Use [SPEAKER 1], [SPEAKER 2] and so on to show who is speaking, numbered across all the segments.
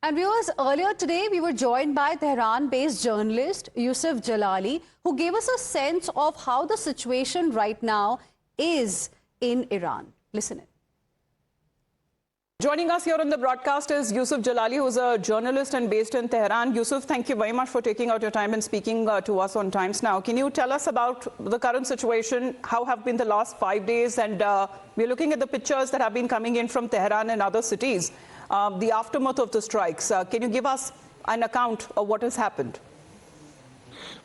[SPEAKER 1] And viewers, earlier today we were joined by Tehran-based journalist Yusef Jalali, who gave us a sense of how the situation right now is in Iran. Listen in.
[SPEAKER 2] Joining us here on the broadcast is Yusef Jalali, who is a journalist and based in Tehran. Yusef, thank you very much for taking out your time and speaking to us on Times Now. Can you tell us about the current situation? How have been the last 5 days? And we're looking at the pictures that have been coming in from Tehran and other cities. The aftermath of the strikes. Can you give us an account of what has happened?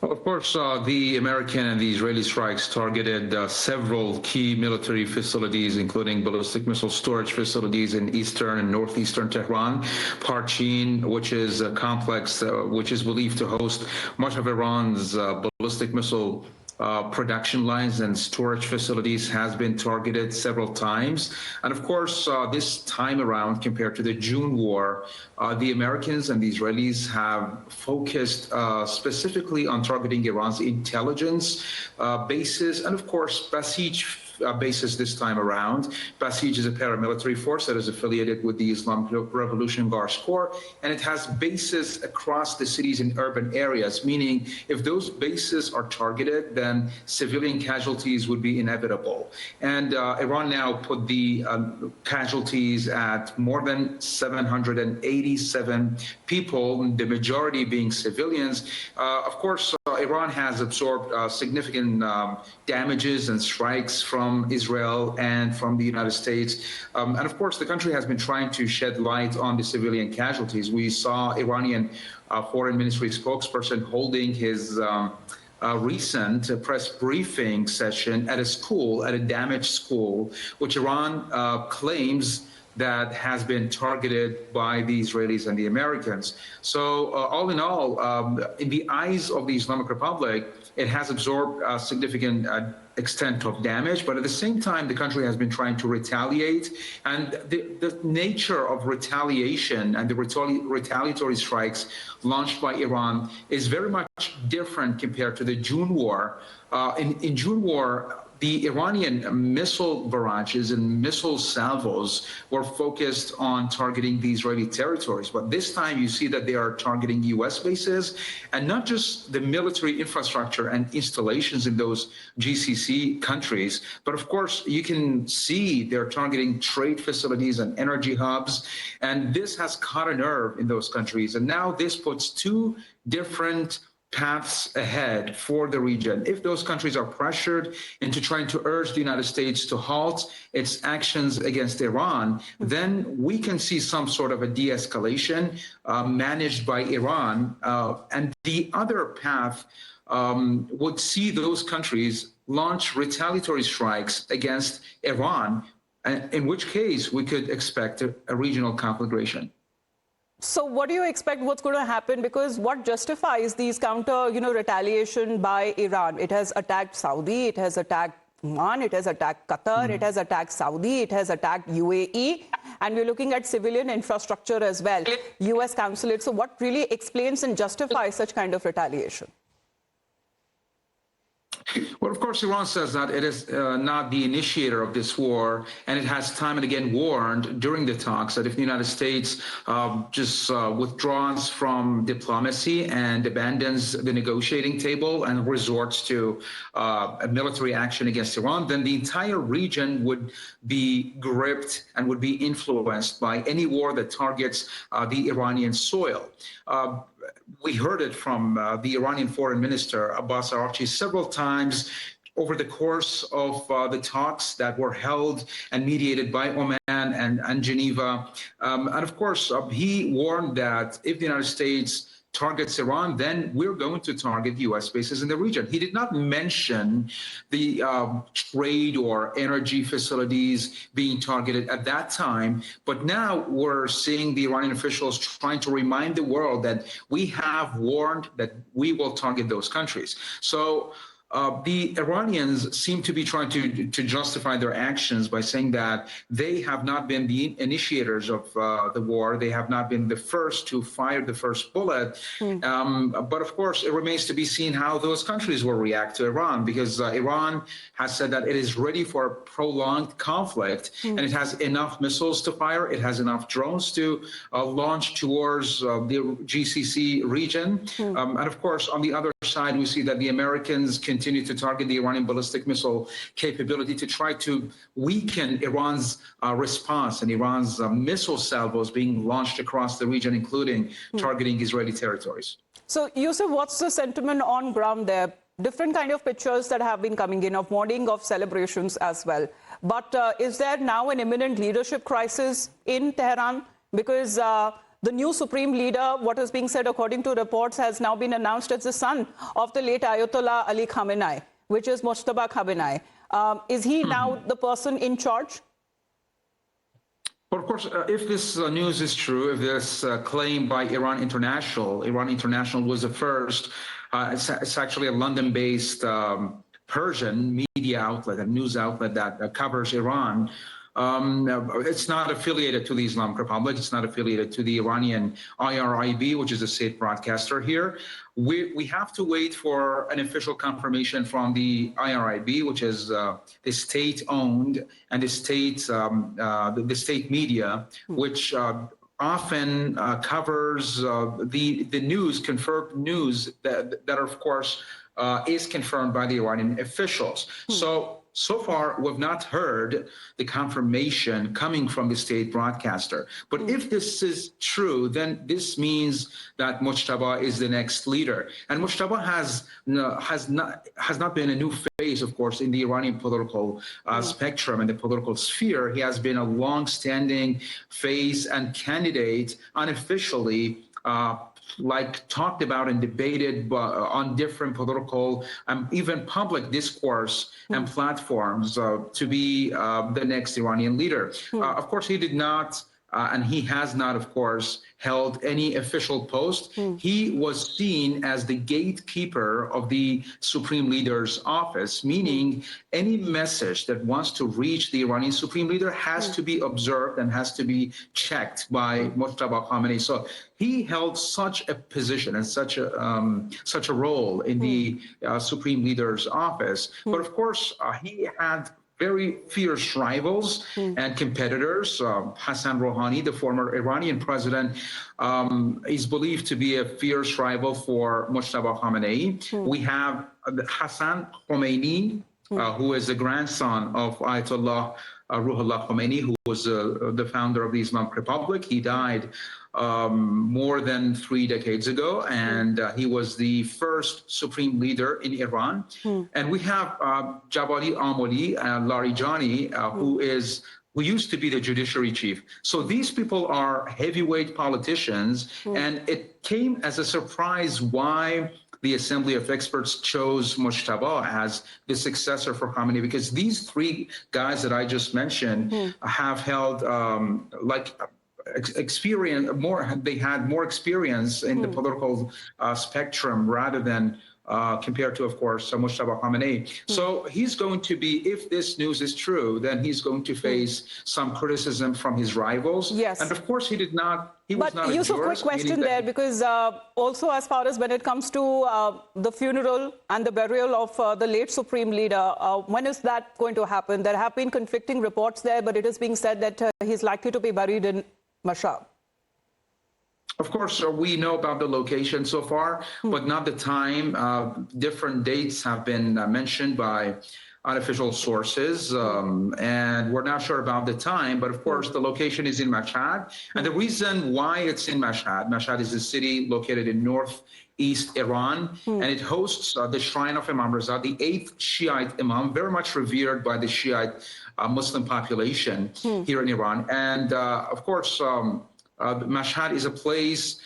[SPEAKER 3] Well, of course, the American and the Israeli strikes targeted several key military facilities, including ballistic missile storage facilities in eastern and northeastern Tehran. Parchin, which is a complex which is believed to host much of Iran's ballistic missile production lines and storage facilities, has been targeted several times. And of course, this time around, compared to the June war, the Americans and the Israelis have focused specifically on targeting Iran's intelligence bases and, of course, Basij bases this time around. Basij is a paramilitary force that is affiliated with the Islamic Revolution Guards Corps, and it has bases across the cities in urban areas, meaning if those bases are targeted, then civilian casualties would be inevitable. And Iran now put the casualties at more than 787 people, the majority being civilians. Of course, Iran has absorbed significant damages and strikes from Israel and from the United States. And of course, the country has been trying to shed light on the civilian casualties. We saw Iranian Foreign Ministry spokesperson holding his recent press briefing session at a school, at a damaged school, which Iran claims that has been targeted by the Israelis and the Americans. So all in all, in the eyes of the Islamic Republic, it has absorbed a significant extent of damage, but at the same time, the country has been trying to retaliate. And the nature of retaliation and the retaliatory strikes launched by Iran is very much different compared to the June war. In June war, the Iranian missile barrages and missile salvos were focused on targeting the Israeli territories. But this time you see that they are targeting US bases, and not just the military infrastructure and installations in those GCC countries, but of course you can see they're targeting trade facilities and energy hubs. And this has caught a nerve in those countries. And now this puts two different paths ahead for the region. If those countries are pressured into trying to urge the United States to halt its actions against Iran, then we can see some sort of a de-escalation managed by Iran. And the other path would see those countries launch retaliatory strikes against Iran, in which case we could expect a regional conflagration.
[SPEAKER 2] So what do you expect what's going to happen? Because what justifies these counter, retaliation by Iran? It has attacked Saudi, it has attacked Oman, it has attacked Qatar, it has attacked Saudi, it has attacked UAE, and we're looking at civilian infrastructure as well, US consulate. So what really explains and justifies such kind of retaliation?
[SPEAKER 3] Well, of course, Iran says that it is not the initiator of this war, and it has time and again warned during the talks that if the United States just withdraws from diplomacy and abandons the negotiating table and resorts to a military action against Iran, then the entire region would be gripped and would be influenced by any war that targets the Iranian soil. We heard it from the Iranian foreign minister, Abbas Araghchi, several times over the course of the talks that were held and mediated by Oman and Geneva. And of course, he warned that if the United States targets Iran, then we're going to target US bases in the region. He did not mention the trade or energy facilities being targeted at that time, but now we're seeing the Iranian officials trying to remind the world that we have warned that we will target those countries. So the Iranians seem to be trying to justify their actions by saying that they have not been the initiators of the war. They have not been the first to fire the first bullet. But of course, it remains to be seen how those countries will react to Iran, because Iran has said that it is ready for a prolonged conflict, and it has enough missiles to fire. It has enough drones to launch towards the GCC region. And of course, on the other side, we see that the Americans continue to target the Iranian ballistic missile capability to try to weaken Iran's response and Iran's missile salvos being launched across the region, including targeting Israeli territories.
[SPEAKER 2] So, Yusuf, what's the sentiment on ground there? Different kind of pictures that have been coming in of mourning, of celebrations as well. But is there now an imminent leadership crisis in Tehran? Because the new supreme leader, what is being said according to reports, has now been announced as the son of the late Ayatollah Ali Khamenei, which is Mojtaba Khamenei. Is he now the person in charge?
[SPEAKER 3] But of course, if this news is true, if this claim by Iran International was the first, it's actually a London-based Persian media outlet, a news outlet that covers Iran. It's not affiliated to the Islamic Republic. It's not affiliated to the Iranian IRIB, which is a state broadcaster here. We have to wait for an official confirmation from the IRIB, which is the state-owned and the state media, which often covers the news, confirmed news that of course is confirmed by the Iranian officials. So far, we've not heard the confirmation coming from the state broadcaster. But if this is true, then this means that Mojtaba is the next leader. And Mojtaba has not been a new face, of course, in the Iranian political spectrum and the political sphere. He has been a long-standing face and candidate unofficially, talked about and debated on different political and even public discourse and platforms to be the next Iranian leader. Of course, he did not, and he has not, of course, held any official post. He was seen as the gatekeeper of the Supreme Leader's office, meaning any message that wants to reach the Iranian Supreme Leader has to be observed and has to be checked by Mojtaba Khamenei. So he held such a position and such a role in the Supreme Leader's office. But of course, he had very fierce rivals and competitors. Hassan Rouhani, the former Iranian president, is believed to be a fierce rival for Mojtaba Khamenei. We have Hassan Khomeini, who is the grandson of Ayatollah Ruhollah Khomeini, who was the founder of the Islamic Republic. He died more than 3 decades ago, and he was the first supreme leader in Iran. And we have Jabali Amoli Larijani, who used to be the judiciary chief. So these people are heavyweight politicians, and it came as a surprise why the Assembly of Experts chose Mojtaba as the successor for Khamenei, because these 3 guys that I just mentioned have held experience more. They had more experience in the political spectrum rather than compared to, of course, Mojtaba Khamenei. So he's going to be, if this news is true, then he's going to face some criticism from his rivals.
[SPEAKER 2] Yes.
[SPEAKER 3] And of course, he was not a jurist.
[SPEAKER 2] But Yusuf, quick question there, because also as far as when it comes to the funeral and the burial of the late Supreme Leader, when is that going to happen? There have been conflicting reports there, but it is being said that he's likely to be buried in Mashhad.
[SPEAKER 3] Of course, we know about the location so far, but not the time. Different dates have been mentioned by unofficial sources, and we're not sure about the time, but of course the location is in Mashhad. And the reason why it's in Mashhad is a city located in northeast Iran, and it hosts the shrine of Imam Reza, the 8th Shiite Imam, very much revered by the Shiite Muslim population here in Iran. And of course, Mashhad is a place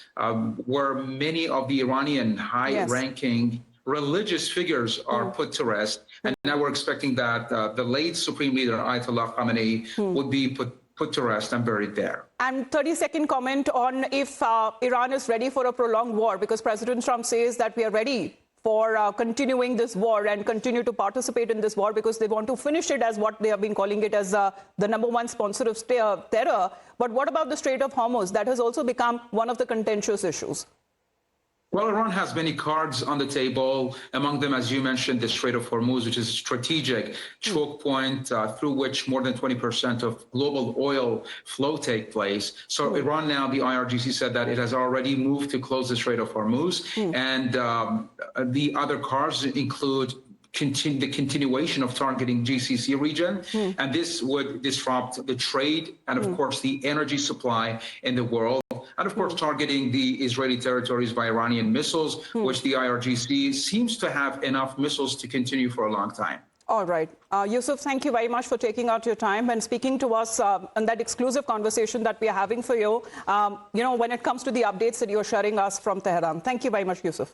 [SPEAKER 3] where many of the Iranian high-ranking religious figures are put to rest. And now we're expecting that the late Supreme Leader, Ayatollah Khamenei, would be put to rest and buried there.
[SPEAKER 2] And 30-second comment on if Iran is ready for a prolonged war, because President Trump says that we are ready for continuing this war and continue to participate in this war because they want to finish it as what they have been calling it as the #1 sponsor of terror. But what about the Strait of Hormuz? That has also become one of the contentious issues.
[SPEAKER 3] Well, Iran has many cards on the table, among them, as you mentioned, the Strait of Hormuz, which is a strategic choke point through which more than 20% of global oil flow take place. So Iran now, the IRGC said that it has already moved to close the Strait of Hormuz. And the other cards include the continuation of targeting GCC region, and this would disrupt the trade and, of course, the energy supply in the world, and, of course, targeting the Israeli territories by Iranian missiles, which the IRGC seems to have enough missiles to continue for a long time.
[SPEAKER 2] All right. Yusef, thank you very much for taking out your time and speaking to us on that exclusive conversation that we are having for you, when it comes to the updates that you're sharing us from Tehran. Thank you very much, Yusef.